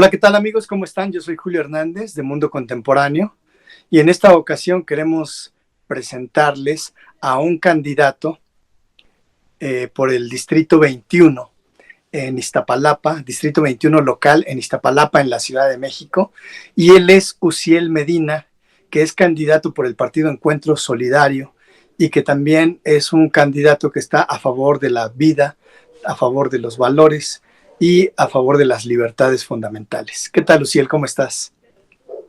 Hola, ¿qué tal amigos? ¿Cómo están? Yo soy Julio Hernández de Mundo Contemporáneo y en esta ocasión queremos presentarles a un candidato por el Distrito 21 en Iztapalapa, Distrito 21 local en Iztapalapa, en la Ciudad de México, y él es Uziel Medina, que es candidato por el Partido Encuentro Solidario y que también es un candidato que está a favor de la vida, a favor de los valores y a favor de las libertades fundamentales. ¿Qué tal, Uziel? ¿Cómo estás?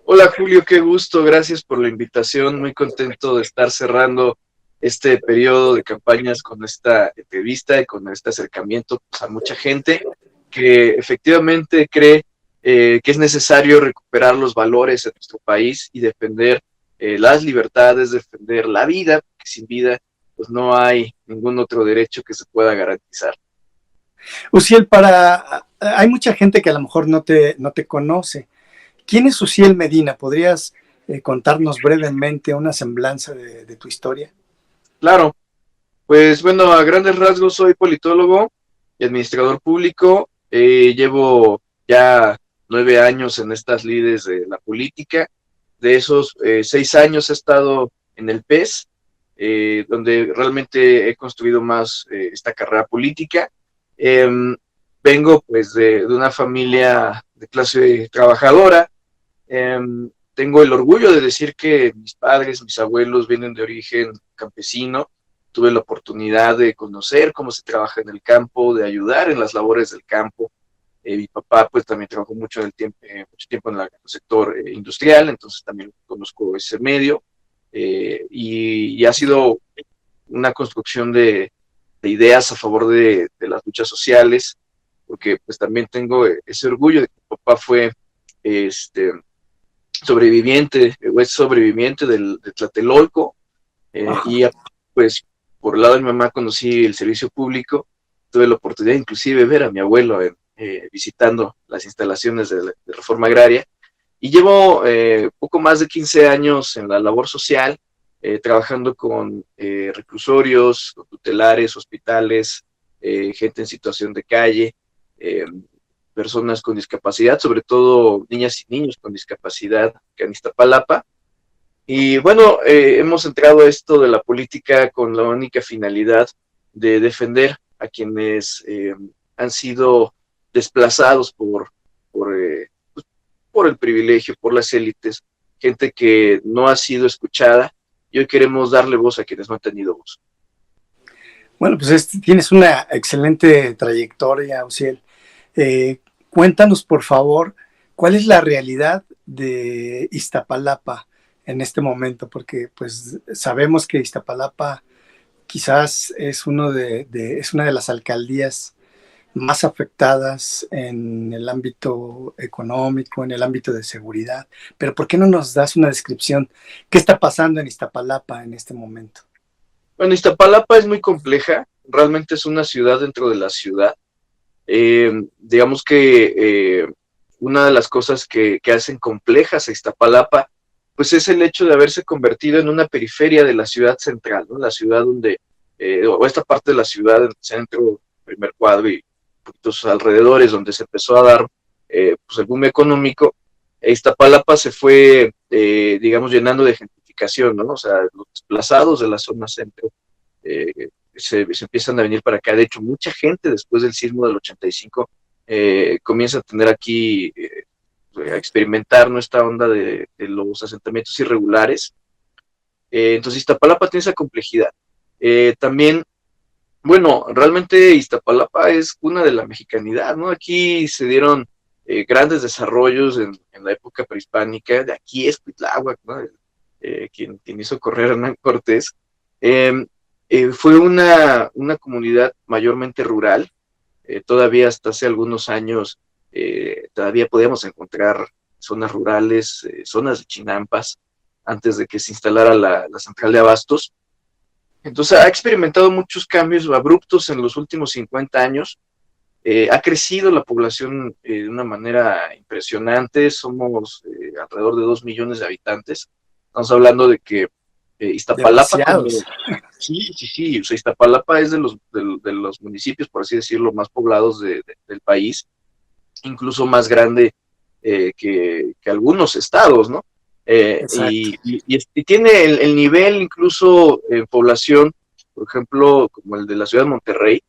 Hola Julio, qué gusto, gracias por la invitación, muy contento de estar cerrando este periodo de campañas con esta entrevista y con este acercamiento pues, a mucha gente que efectivamente cree que es necesario recuperar los valores en nuestro país y defender las libertades, defender la vida, porque sin vida pues no hay ningún otro derecho que se pueda garantizar. Uziel, hay mucha gente que a lo mejor no te conoce. ¿Quién es Uziel Medina? ¿Podrías contarnos brevemente una semblanza de tu historia? Claro, pues bueno, a grandes rasgos soy politólogo y administrador público. Llevo ya 9 años en estas lides de la política. De esos 6 años he estado en el PES, donde realmente he construido más esta carrera política. Em, Vengo pues de una familia de clase trabajadora. Tengo el orgullo de decir que mis padres, mis abuelos vienen de origen campesino. Tuve la oportunidad de conocer cómo se trabaja en el campo, de ayudar en las labores del campo. Mi papá pues también trabajó mucho tiempo en el sector industrial, entonces también conozco ese medio. Y ha sido una construcción de ideas a favor de las luchas sociales, porque pues también tengo ese orgullo de que mi papá fue este, sobreviviente, o es sobreviviente de Tlatelolco, y pues por el lado de mi mamá conocí el servicio público, tuve la oportunidad inclusive de ver a mi abuelo visitando las instalaciones de Reforma Agraria, y llevo poco más de 15 años en la labor social, trabajando con reclusorios, con tutelares, hospitales, gente en situación de calle, eh, personas con discapacidad, sobre todo niñas y niños con discapacidad, que en Iztapalapa. Y bueno, hemos entrado a esto de la política con la única finalidad de defender a quienes han sido desplazados por el privilegio, por las élites, gente que no ha sido escuchada, y hoy queremos darle voz a quienes no han tenido voz. Bueno, pues tienes una excelente trayectoria, Uziel. Eh, Cuéntanos, por favor, cuál es la realidad de Iztapalapa en este momento, porque pues sabemos que Iztapalapa quizás es es una de las alcaldías más afectadas en el ámbito económico, en el ámbito de seguridad. Pero ¿por qué no nos das una descripción? ¿Qué está pasando en Iztapalapa en este momento? Bueno, Iztapalapa es muy compleja, realmente es una ciudad dentro de la ciudad. Digamos que una de las cosas que hacen complejas a Iztapalapa, pues es el hecho de haberse convertido en una periferia de la ciudad central, ¿no? La ciudad donde, o esta parte de la ciudad, el centro, primer cuadro y poquitos alrededores, donde se empezó a dar pues el boom económico. Iztapalapa se fue, digamos, llenando de gentrificación, ¿no? O sea, los desplazados de la zona centro se empiezan a venir para acá. De hecho, mucha gente después del sismo del 85 comienza a tener aquí, a experimentar, ¿no?, esta onda de los asentamientos irregulares. Entonces, Iztapalapa tiene esa complejidad. También, bueno, realmente Iztapalapa es cuna de la mexicanidad, ¿no? Aquí se dieron grandes desarrollos en la época prehispánica. De aquí es Cuitláhuac, ¿no? Quien hizo correr a Hernán Cortés. Eh, Fue una comunidad mayormente rural. Todavía hasta hace algunos años todavía podíamos encontrar zonas rurales, zonas de chinampas, antes de que se instalara la central de abastos. Entonces ha experimentado muchos cambios abruptos en los últimos 50 años. Ha crecido la población de una manera impresionante. Somos alrededor de 2 millones de habitantes. Estamos hablando de que Iztapalapa, Demasiados. como sí, sí, sí, o sea, Iztapalapa es de los municipios, por así decirlo, más poblados del país, incluso más grande que algunos estados, ¿no? Exacto. Y tiene el nivel incluso en población, por ejemplo, como el de la ciudad de Monterrey.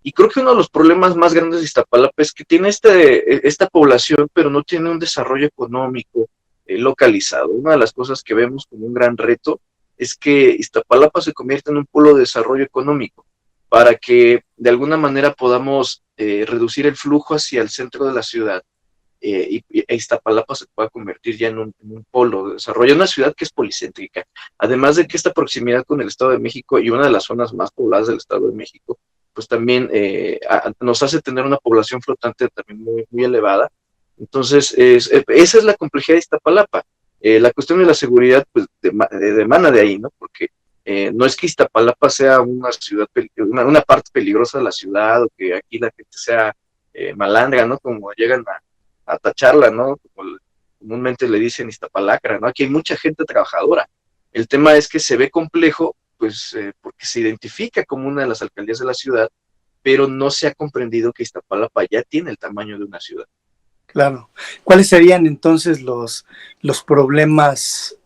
Y creo que uno de los problemas más grandes de Iztapalapa es que tiene esta población, pero no tiene un desarrollo económico localizado. Una de las cosas que vemos como un gran reto es que Iztapalapa se convierta en un polo de desarrollo económico para que de alguna manera podamos reducir el flujo hacia el centro de la ciudad y Iztapalapa se pueda convertir ya en un polo de desarrollo, una ciudad que es policéntrica. Además de que esta proximidad con el Estado de México y una de las zonas más pobladas del Estado de México, pues también nos hace tener una población flotante también muy, muy elevada. Entonces, esa es la complejidad de Iztapalapa. La cuestión de la seguridad, pues, demanda de ahí, ¿no? Porque no es que Iztapalapa sea una ciudad, una parte peligrosa de la ciudad, o que aquí la gente sea malandra, ¿no? Como llegan a tacharla, ¿no? Como comúnmente le dicen Iztapalacra, ¿no? Aquí hay mucha gente trabajadora. El tema es que se ve complejo, pues, porque se identifica como una de las alcaldías de la ciudad, pero no se ha comprendido que Iztapalapa ya tiene el tamaño de una ciudad. Claro. ¿Cuáles serían entonces los problemas,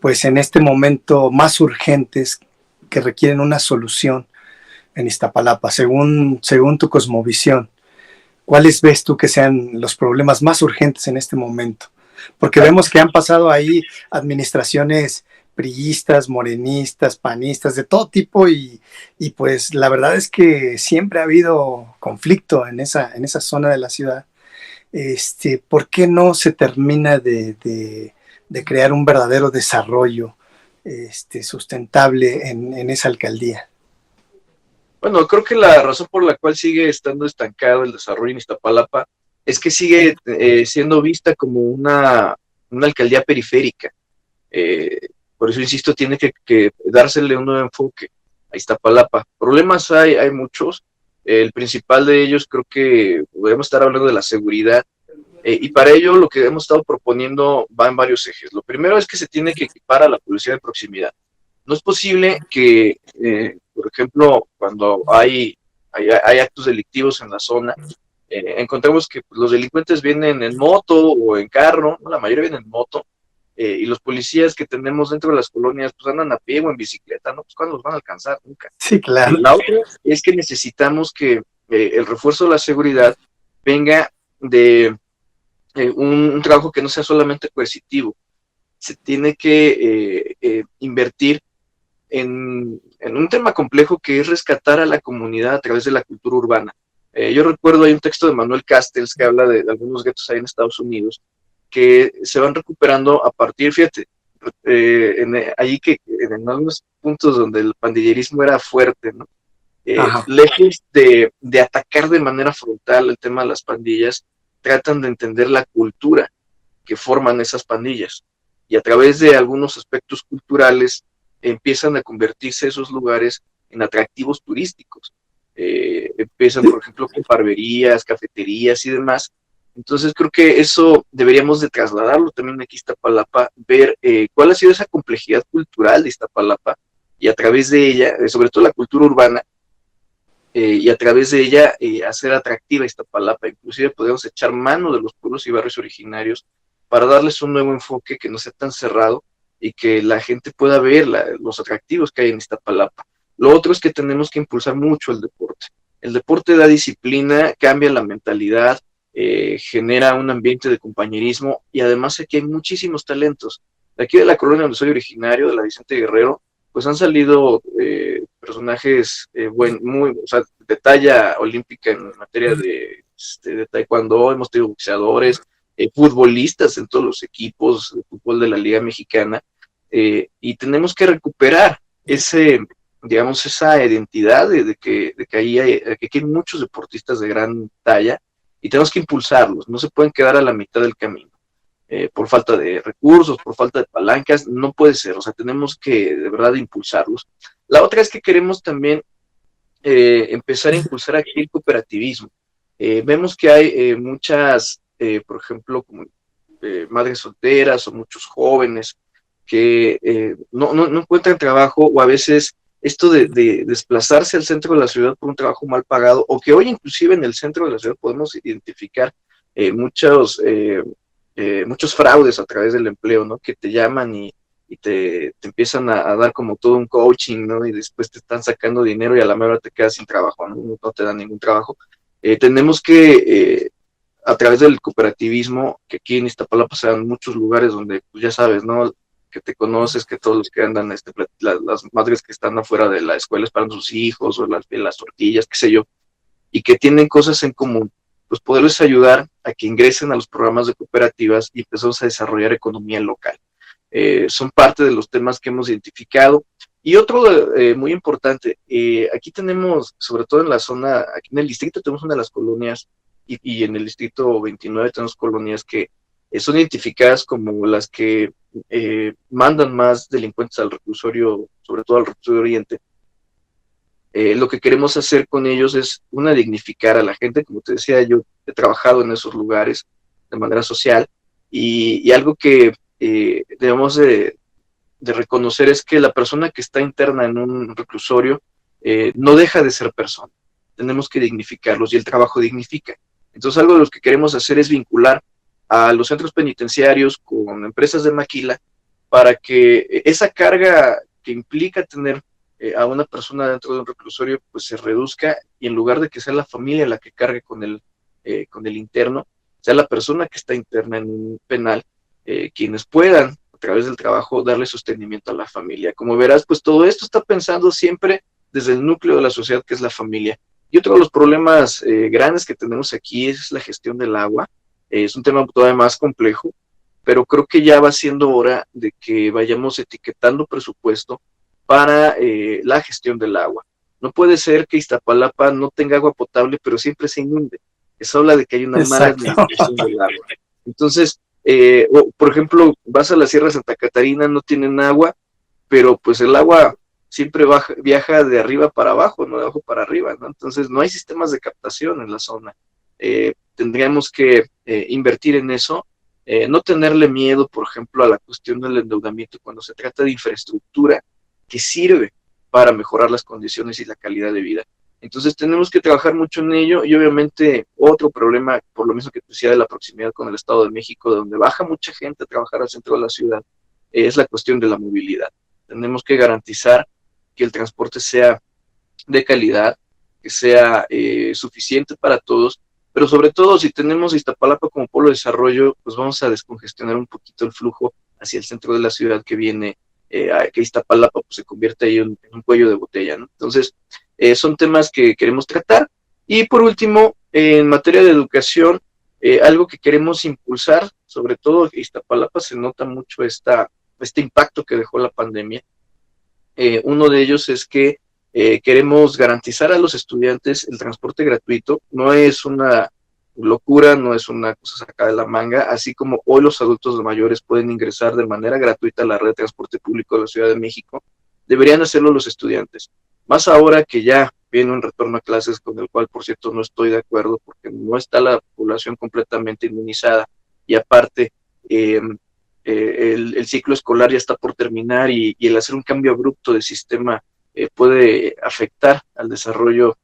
pues en este momento más urgentes que requieren una solución en Iztapalapa, según tu cosmovisión? ¿Cuáles ves tú que sean los problemas más urgentes en este momento? Porque vemos que han pasado ahí administraciones priistas, morenistas, panistas, de todo tipo y pues la verdad es que siempre ha habido conflicto en esa zona de la ciudad. ¿Por qué no se termina de crear un verdadero desarrollo sustentable en esa alcaldía? Bueno, creo que la razón por la cual sigue estando estancado el desarrollo en Iztapalapa es que sigue siendo vista como una alcaldía periférica. Por eso, insisto, tiene que dársele un nuevo enfoque a Iztapalapa. Problemas hay muchos. El principal de ellos creo que podemos estar hablando de la seguridad. Y para ello lo que hemos estado proponiendo va en varios ejes. Lo primero es que se tiene que equipar a la policía de proximidad. No es posible que, por ejemplo, cuando hay actos delictivos en la zona, encontremos que pues, los delincuentes vienen en moto o en carro, ¿no? La mayoría vienen en moto, y los policías que tenemos dentro de las colonias pues andan a pie o en bicicleta, ¿no? Pues ¿cuándo los van a alcanzar? Nunca. Sí, claro. La otra es que necesitamos que el refuerzo de la seguridad venga de un trabajo que no sea solamente coercitivo. Se tiene que invertir en un tema complejo que es rescatar a la comunidad a través de la cultura urbana. Yo recuerdo, hay un texto de Manuel Castells que habla de algunos guetos ahí en Estados Unidos que se van recuperando a partir, fíjate, ahí que en algunos puntos donde el pandillerismo era fuerte, ¿no? Lejos de atacar de manera frontal el tema de las pandillas, tratan de entender la cultura que forman esas pandillas. Y a través de algunos aspectos culturales empiezan a convertirse esos lugares en atractivos turísticos. Empiezan, por ejemplo, con barberías, cafeterías y demás. Entonces creo que eso deberíamos de trasladarlo también aquí a Iztapalapa, ver cuál ha sido esa complejidad cultural de Iztapalapa y a través de ella, sobre todo la cultura urbana, y a través de ella hacer atractiva Iztapalapa. Inclusive podemos echar mano de los pueblos y barrios originarios para darles un nuevo enfoque que no sea tan cerrado y que la gente pueda ver los atractivos que hay en Iztapalapa. Lo otro es que tenemos que impulsar mucho el deporte. El deporte da disciplina, cambia la mentalidad, genera un ambiente de compañerismo y además aquí hay muchísimos talentos. De aquí de la colonia donde soy originario, de la Vicente Guerrero, pues han salido personajes o sea, de talla olímpica en materia de taekwondo, hemos tenido boxeadores, futbolistas en todos los equipos de fútbol de la Liga Mexicana, y tenemos que recuperar digamos, esa identidad de que ahí hay muchos deportistas de gran talla y tenemos que impulsarlos, no se pueden quedar a la mitad del camino. Por falta de recursos, por falta de palancas, no puede ser, o sea, tenemos que de verdad impulsarlos. La otra es que queremos también empezar a impulsar aquí el cooperativismo. Vemos que hay muchas, por ejemplo, como madres solteras o muchos jóvenes que no encuentran trabajo o a veces esto de desplazarse al centro de la ciudad por un trabajo mal pagado o que hoy inclusive en el centro de la ciudad podemos identificar muchos fraudes a través del empleo, ¿no? Que te llaman y te empiezan a dar como todo un coaching, ¿no? Y después te están sacando dinero y a la mera hora te quedas sin trabajo, ¿no? No te dan ningún trabajo. Tenemos que, a través del cooperativismo, que aquí en Iztapalapa se dan muchos lugares donde, pues ya sabes, ¿no? Que te conoces, que todos los que andan, las madres que están afuera de la escuela esperando a sus hijos, o las tortillas, qué sé yo, y que tienen cosas en común, pues poderles ayudar a que ingresen a los programas de cooperativas y empezamos a desarrollar economía local. Son parte de los temas que hemos identificado. Y otro muy importante, aquí tenemos, sobre todo en la zona, aquí en el distrito tenemos una de las colonias, y en el distrito 29 tenemos colonias que son identificadas como las que mandan más delincuentes al reclusorio, sobre todo al reclusorio oriente. Lo que queremos hacer con ellos es, una, dignificar a la gente. Como te decía, yo he trabajado en esos lugares de manera social, y algo que debemos de reconocer es que la persona que está interna en un reclusorio no deja de ser persona. Tenemos que dignificarlos, y el trabajo dignifica. Entonces, algo de lo que queremos hacer es vincular a los centros penitenciarios con empresas de maquila, para que esa carga que implica tener a una persona dentro de un reclusorio pues se reduzca, y en lugar de que sea la familia la que cargue con el interno, sea la persona que está interna en un penal, quienes puedan a través del trabajo darle sostenimiento a la familia. Como verás, pues todo esto está pensando siempre desde el núcleo de la sociedad, que es la familia. Y otro de los problemas grandes que tenemos aquí es la gestión del agua. Es un tema todavía más complejo, pero creo que ya va siendo hora de que vayamos etiquetando presupuesto para la gestión del agua. No puede ser que Iztapalapa no tenga agua potable, pero siempre se inunde. Eso habla de que hay una mala Exacto. administración del agua. Entonces, por ejemplo, vas a la Sierra de Santa Catarina, no tienen agua, pero pues el agua siempre viaja de arriba para abajo, no de abajo para arriba, ¿no? Entonces, no hay sistemas de captación en la zona. Tendríamos que invertir en eso, no tenerle miedo, por ejemplo, a la cuestión del endeudamiento cuando se trata de infraestructura que sirve para mejorar las condiciones y la calidad de vida. Entonces tenemos que trabajar mucho en ello. Y obviamente otro problema, por lo mismo que te decía, de la proximidad con el Estado de México, de donde baja mucha gente a trabajar al centro de la ciudad, es la cuestión de la movilidad. Tenemos que garantizar que el transporte sea de calidad, que sea suficiente para todos, pero sobre todo, si tenemos Iztapalapa como polo de desarrollo, pues vamos a descongestionar un poquito el flujo hacia el centro de la ciudad, que viene a que Iztapalapa pues, se convierte ahí en un cuello de botella, ¿no? Entonces, son temas que queremos tratar. Y por último, en materia de educación, algo que queremos impulsar, sobre todo Iztapalapa se nota mucho este impacto que dejó la pandemia. Uno de ellos es que queremos garantizar a los estudiantes el transporte gratuito. No es una locura, no es una cosa sacada de la manga, así como hoy los adultos mayores pueden ingresar de manera gratuita a la red de transporte público de la Ciudad de México, deberían hacerlo los estudiantes. Más ahora que ya viene un retorno a clases, con el cual, por cierto, no estoy de acuerdo, porque no está la población completamente inmunizada, y aparte, el ciclo escolar ya está por terminar, y el hacer un cambio abrupto de sistema puede afectar al desarrollo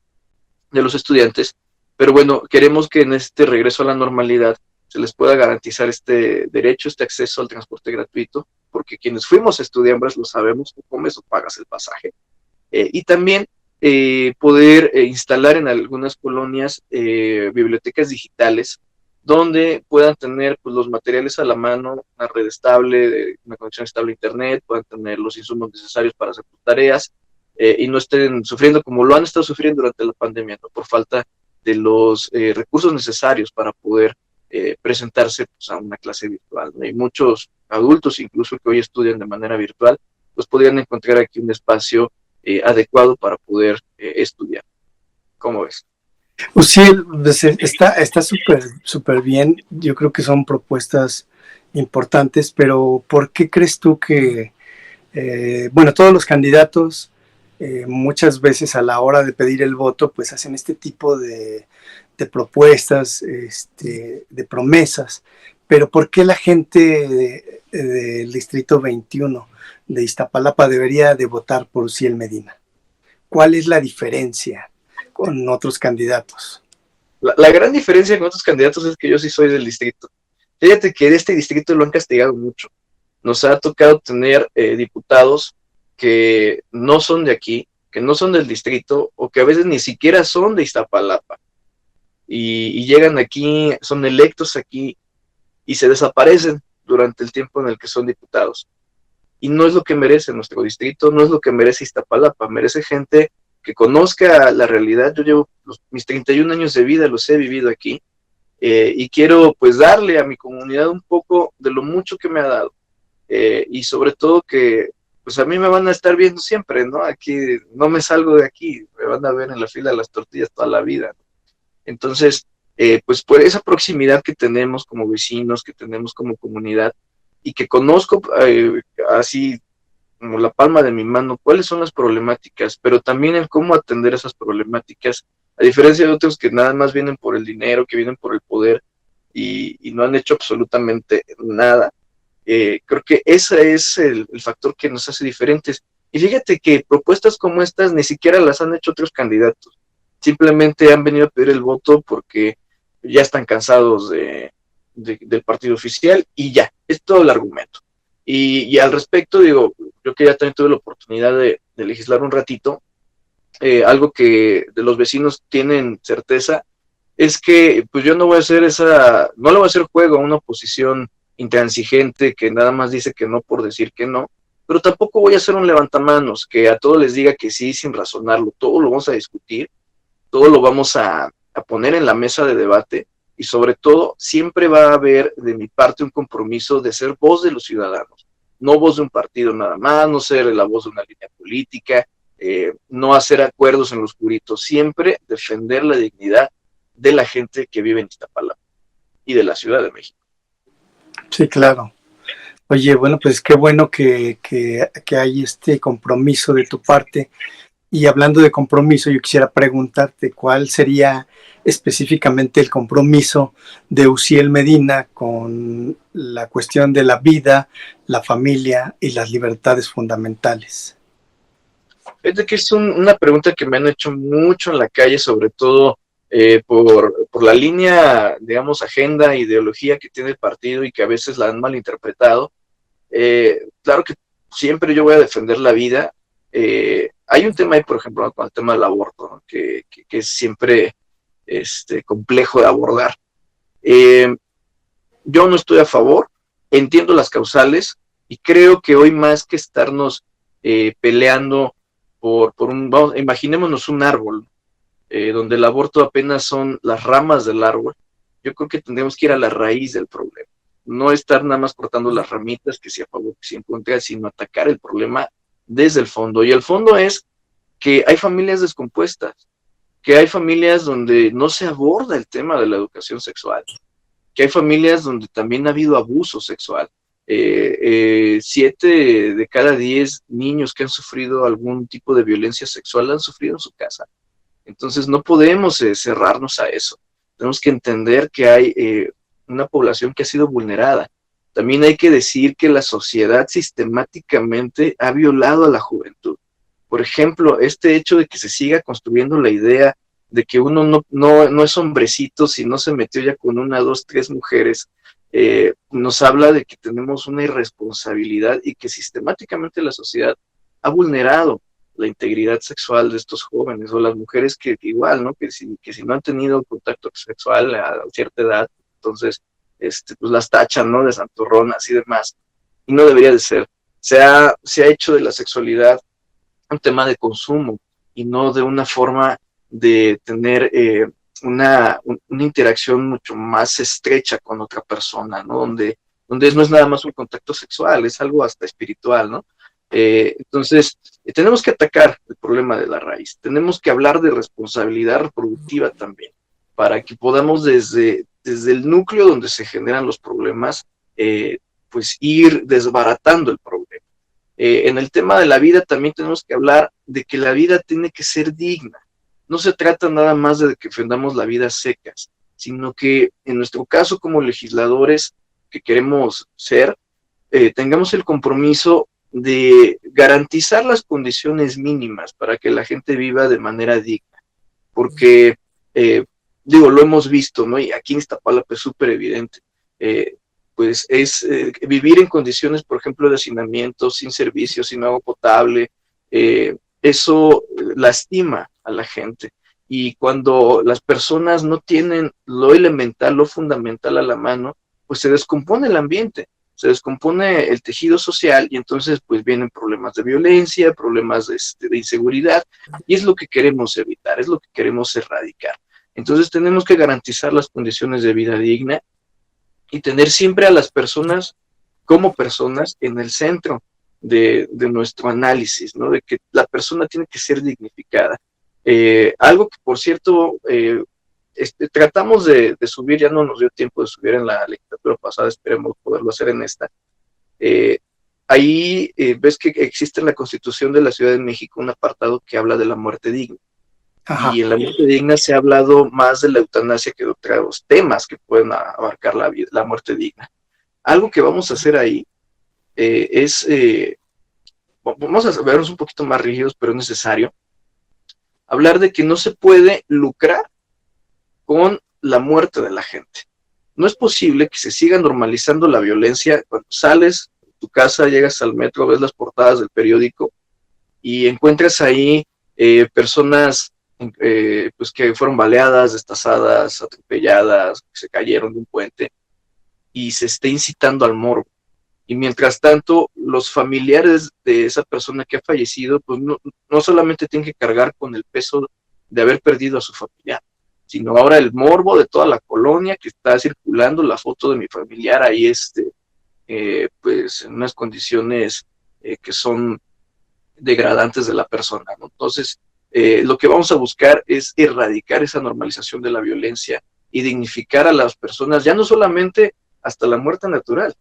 de los estudiantes. Pero bueno, queremos que en este regreso a la normalidad se les pueda garantizar este derecho, este acceso al transporte gratuito, porque quienes fuimos estudiantes lo sabemos, o comes o pagas el pasaje. Y también poder instalar en algunas colonias bibliotecas digitales, donde puedan tener pues, los materiales a la mano, una red estable, una conexión estable a internet, puedan tener los insumos necesarios para hacer sus tareas, y no estén sufriendo como lo han estado sufriendo durante la pandemia, ¿no? Por falta de los recursos necesarios para poder presentarse pues, a una clase virtual, ¿no? Y muchos adultos, incluso que hoy estudian de manera virtual, pues podrían encontrar aquí un espacio adecuado para poder estudiar. ¿Cómo ves? Uciel, pues, está súper bien. Yo creo que son propuestas importantes, pero ¿por qué crees tú que, bueno, todos los candidatos muchas veces a la hora de pedir el voto, pues hacen este tipo de propuestas, de promesas, pero ¿por qué la gente del Distrito 21 de Iztapalapa debería de votar por Uciel Medina? ¿Cuál es la diferencia con otros candidatos? la gran diferencia con otros candidatos es que yo sí soy del distrito. Fíjate que de este distrito lo han castigado mucho. Nos ha tocado tener diputados que no son de aquí, que no son del distrito, o que a veces ni siquiera son de Iztapalapa. Y llegan aquí, son electos aquí, y se desaparecen durante el tiempo en el que son diputados. Y no es lo que merece nuestro distrito, no es lo que merece Iztapalapa, merece gente que conozca la realidad. Yo llevo mis 31 años de vida, los he vivido aquí, y quiero pues darle a mi comunidad un poco de lo mucho que me ha dado, y sobre todo que pues a mí me van a estar viendo siempre, ¿no? Aquí no me salgo de aquí, me van a ver en la fila de las tortillas toda la vida. Entonces, pues por esa proximidad que tenemos como vecinos, que tenemos como comunidad, y que conozco así como la palma de mi mano cuáles son las problemáticas, pero también el cómo atender esas problemáticas, a diferencia de otros que nada más vienen por el dinero, que vienen por el poder y no han hecho absolutamente nada. Creo que ese es el factor que nos hace diferentes. Y fíjate que propuestas como estas ni siquiera las han hecho otros candidatos. Simplemente han venido a pedir el voto porque ya están cansados del partido oficial y ya, es todo el argumento. Y al respecto, digo, yo que ya también tuve la oportunidad de legislar un ratito, algo que de los vecinos tienen certeza es que pues yo no voy a hacer no le voy a hacer juego a una oposición intransigente que nada más dice que no por decir que no, pero tampoco voy a hacer un levantamanos que a todos les diga que sí sin razonarlo, todo lo vamos a discutir, todo lo vamos a poner en la mesa de debate, y sobre todo siempre va a haber de mi parte un compromiso de ser voz de los ciudadanos, no voz de un partido nada más, no ser la voz de una línea política, no hacer acuerdos en lo oscurito, siempre defender la dignidad de la gente que vive en Iztapalapa y de la Ciudad de México. Sí, claro. Oye, bueno, pues qué bueno que hay este compromiso de tu parte. Y hablando de compromiso, yo quisiera preguntarte cuál sería específicamente el compromiso de Uciel Medina con la cuestión de la vida, la familia y las libertades fundamentales. Fíjate que es una pregunta que me han hecho mucho en la calle, sobre todo por la línea, digamos, agenda, ideología que tiene el partido y que a veces la han malinterpretado. Claro que siempre yo voy a defender la vida. Hay un tema ahí, por ejemplo, ¿no?, con el tema del aborto, ¿no?, que es siempre complejo de abordar. Yo no estoy a favor, entiendo las causales y creo que hoy más que estarnos peleando vamos, imaginémonos un árbol donde el aborto apenas son las ramas del árbol, yo creo que tendríamos que ir a la raíz del problema, no estar nada más cortando las ramitas que si a favor, que si en contra, sino atacar el problema desde el fondo. Y el fondo es que hay familias descompuestas, que hay familias donde no se aborda el tema de la educación sexual, que hay familias donde también ha habido abuso sexual. 7 de cada 10 niños que han sufrido algún tipo de violencia sexual han sufrido en su casa. Entonces no podemos cerrarnos a eso. Tenemos que entender que hay una población que ha sido vulnerada. También hay que decir que la sociedad sistemáticamente ha violado a la juventud. Por ejemplo, este hecho de que se siga construyendo la idea de que uno no es hombrecito si no se metió ya con 1, 2, 3 mujeres, nos habla de que tenemos una irresponsabilidad y que sistemáticamente la sociedad ha vulnerado la integridad sexual de estos jóvenes o las mujeres que igual, ¿no? Que si no han tenido contacto sexual a cierta edad, entonces pues las tachan, ¿no?, de santurronas y demás. Y no debería de ser. Se ha hecho de la sexualidad un tema de consumo y no de una forma de tener una interacción mucho más estrecha con otra persona, ¿no? Donde no es nada más un contacto sexual, es algo hasta espiritual, ¿no? Entonces, tenemos que atacar el problema de la raíz, tenemos que hablar de responsabilidad reproductiva también, para que podamos desde el núcleo donde se generan los problemas, pues ir desbaratando el problema. En el tema de la vida también tenemos que hablar de que la vida tiene que ser digna. No se trata nada más de que defendamos la vida secas, sino que en nuestro caso como legisladores que queremos ser, tengamos el compromiso de garantizar las condiciones mínimas para que la gente viva de manera digna. Porque digo, lo hemos visto, ¿no? Y aquí en Iztapalapa es súper evidente. Pues es vivir en condiciones, por ejemplo, de hacinamiento, sin servicios, sin agua potable, eso lastima a la gente. Y cuando las personas no tienen lo elemental, lo fundamental a la mano, pues se descompone el ambiente, se descompone el tejido social y entonces pues vienen problemas de violencia, problemas de inseguridad, y es lo que queremos evitar, es lo que queremos erradicar. Entonces tenemos que garantizar las condiciones de vida digna y tener siempre a las personas como personas en el centro de nuestro análisis, ¿no? De que la persona tiene que ser dignificada. Algo que, por cierto, tratamos de subir, ya no nos dio tiempo de subir en la legislatura pasada, esperemos poderlo hacer en esta. Eh, Ahí ves que existe en la Constitución de la Ciudad de México un apartado que habla de la muerte digna. Ajá. Y en la muerte digna se ha hablado más de la eutanasia que de otros temas que pueden abarcar la muerte digna. Algo que vamos a hacer ahí vamos a vernos un poquito más rígidos, pero es necesario, hablar de que no se puede lucrar con la muerte de la gente. No es posible que se siga normalizando la violencia cuando sales de tu casa, llegas al metro, ves las portadas del periódico y encuentras ahí personas pues que fueron baleadas, destazadas, atropelladas, que se cayeron de un puente y se está incitando al morbo. Y mientras tanto, los familiares de esa persona que ha fallecido, pues no solamente tienen que cargar con el peso de haber perdido a su familiar, sino ahora el morbo de toda la colonia que está circulando la foto de mi familiar ahí, pues en unas condiciones que son degradantes de la persona, ¿no? Entonces, lo que vamos a buscar es erradicar esa normalización de la violencia y dignificar a las personas, ya no solamente hasta la muerte natural,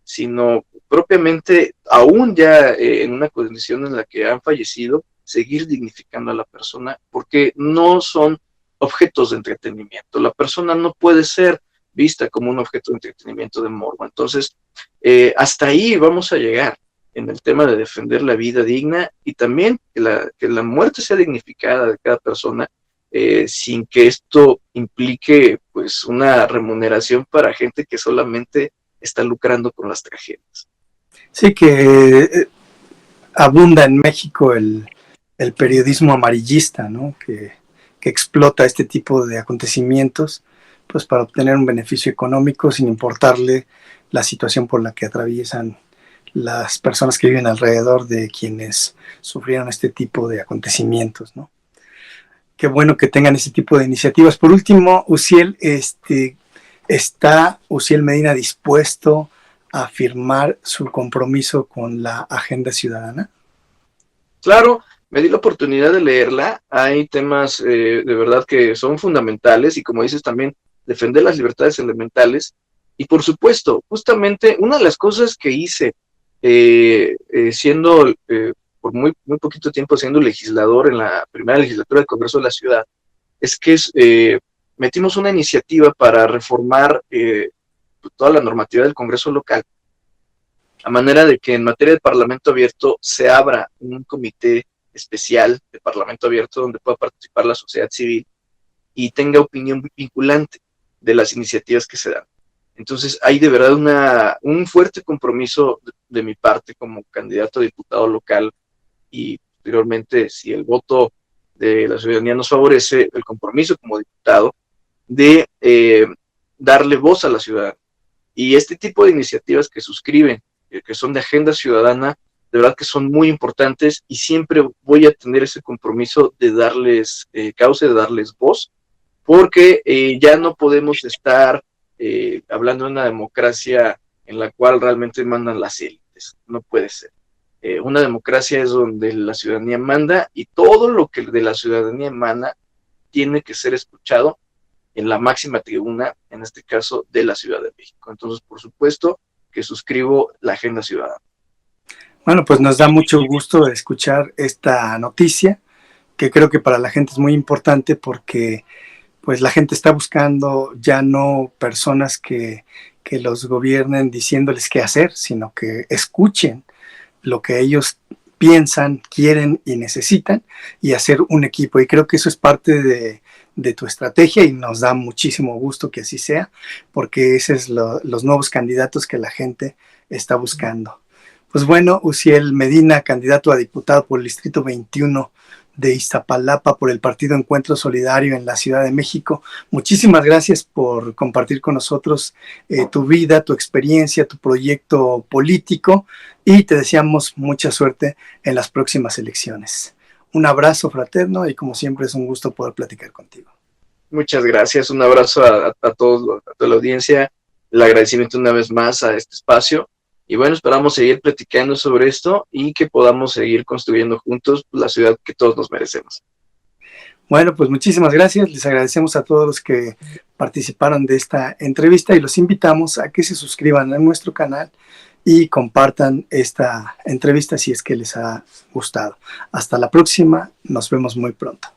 sino propiamente, aún ya en una condición en la que han fallecido, seguir dignificando a la persona, porque no son objetos de entretenimiento. La persona no puede ser vista como un objeto de entretenimiento de morbo. Entonces, hasta ahí vamos a llegar en el tema de defender la vida digna y también que la muerte sea dignificada de cada persona, sin que esto implique pues una remuneración para gente que solamente está lucrando con las tragedias. Sí, que abunda en México el periodismo amarillista, ¿no? Que explota este tipo de acontecimientos pues para obtener un beneficio económico sin importarle la situación por la que atraviesan las personas que viven alrededor de quienes sufrieron este tipo de acontecimientos, ¿no? Qué bueno que tengan ese tipo de iniciativas. Por último, Uciel, ¿está Uciel Medina dispuesto a firmar su compromiso con la agenda ciudadana? Claro, me di la oportunidad de leerla. Hay temas de verdad que son fundamentales y como dices también, defender las libertades elementales. Y por supuesto, justamente una de las cosas que hice siendo por muy poquito tiempo siendo legislador en la primera legislatura del Congreso de la Ciudad, es que metimos una iniciativa para reformar toda la normativa del Congreso local, a manera de que en materia de Parlamento abierto se abra un comité especial de Parlamento abierto donde pueda participar la sociedad civil y tenga opinión vinculante de las iniciativas que se dan. Entonces hay de verdad un fuerte compromiso de mi parte como candidato a diputado local y posteriormente, si el voto de la ciudadanía nos favorece, el compromiso como diputado de darle voz a la ciudadanía. Y este tipo de iniciativas que suscriben, que son de agenda ciudadana, de verdad que son muy importantes y siempre voy a tener ese compromiso de darles causa, de darles voz, porque ya no podemos estar hablando de una democracia en la cual realmente mandan las élites. No puede ser. Una democracia es donde la ciudadanía manda y todo lo que de la ciudadanía emana tiene que ser escuchado en la máxima tribuna, en este caso de la Ciudad de México. Entonces, por supuesto que suscribo la agenda ciudadana. Bueno, pues nos da mucho gusto escuchar esta noticia, que creo que para la gente es muy importante porque pues la gente está buscando ya no personas que los gobiernen diciéndoles qué hacer, sino que escuchen lo que ellos piensan, quieren y necesitan y hacer un equipo. Y creo que eso es parte de tu estrategia y nos da muchísimo gusto que así sea, porque esos es los nuevos candidatos que la gente está buscando. Pues bueno, Uziel Medina, candidato a diputado por el Distrito 21 de Iztapalapa por el Partido Encuentro Solidario en la Ciudad de México. Muchísimas gracias por compartir con nosotros tu vida, tu experiencia, tu proyecto político y te deseamos mucha suerte en las próximas elecciones. Un abrazo fraterno y como siempre es un gusto poder platicar contigo. Muchas gracias, un abrazo a todos, a toda la audiencia, el agradecimiento una vez más a este espacio. Y bueno, esperamos seguir platicando sobre esto y que podamos seguir construyendo juntos la ciudad que todos nos merecemos. Bueno, pues muchísimas gracias. Les agradecemos a todos los que participaron de esta entrevista y los invitamos a que se suscriban a nuestro canal y compartan esta entrevista si es que les ha gustado. Hasta la próxima. Nos vemos muy pronto.